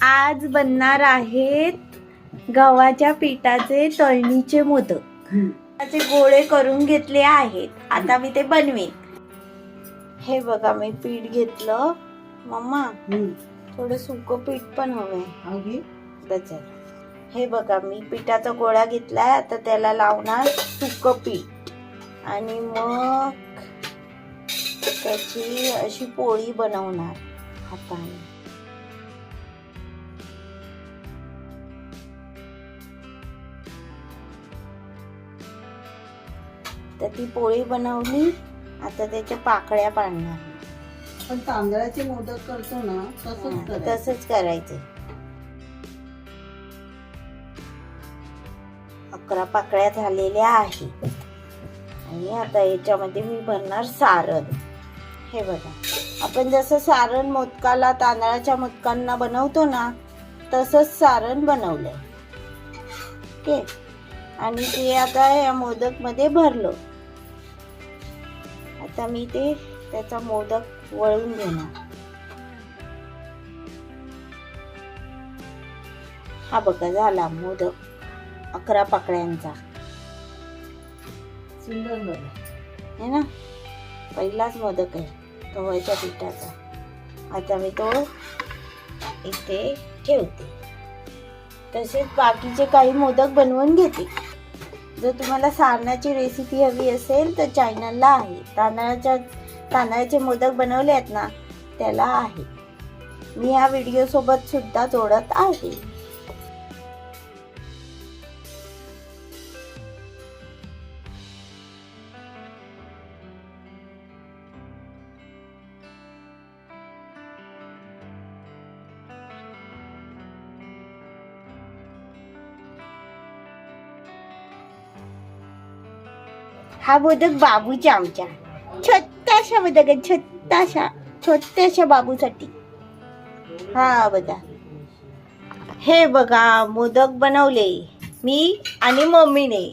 आज बनणार आहेत गव्हाच्या पिठाचे तळणीचे मोदक. त्याचे गोळे करून घेतले आहेत. आता मी ते बनवेन. हे बघा मी पीठ घेतलं. मम्मा थोडं सुकं पीठ पण हवंय. हे बघा मी पिठाचा गोळा घेतलाय. आता त्याला लावणार सुकं पीठ आणि मग त्याची अशी पोळी बनवणार हाताने. तर ती पोळी बनवली. आता त्याच्या पाकळ्या पाडणार. पण तांदळाचे मोदक करतो ना तसंच करायचं. 11 पाकळ्या झालेल्या आहेत आणि आता याच्यामध्ये मी भरणार सारण. हे बघा आपण जसं सारण मोदकाला तांदळाच्या मोदकांना बनवतो ना तसंच सारण बनवलंय. ओके. आणि ते आता या मोदक मध्ये भरलं. आता मी ते त्याचा मोदक वळून घेणार. हा बघा झाला मोदक 11 पाकळ्यांचा. सुंदर झालं है ना. पहिलाच मोदक आहे गव्हाच्या पिठाचा. आता मी तो इथे ठेवते. तसेच बाकीचे काही मोदक बनवून घेते. जर तुम्हाला सारणाची रेसिपी हवी असेल तर चॅनलला आहे. तांदळाचे मोदक बनवले आहेत ना त्याला आहे. मी ह्या व्हिडिओ सोबत सुद्धा जोडत आहे. हा मोदक बाबूच्या आमच्या छोट्याशा मोदक आहे. छोट्याशा बाबूसाठी. हा बघा. हे बघा मोदक बनवले मी आणि मम्मीने.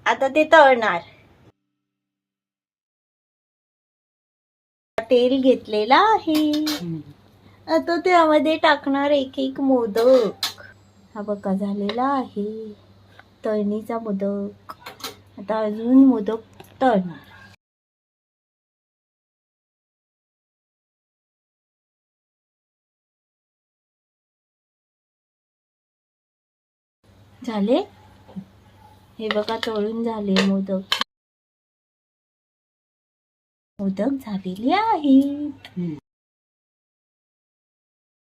आता ते तळणार. तेल घेतलेला आहे. आता त्यामध्ये टाकणार एक एक मोदक. हा बघा झालेला आहे तळणीचा मोदक. आता अजून मोदक तळणार. झाले. हे बघा तळून झाले मोदक झालेले आहेत.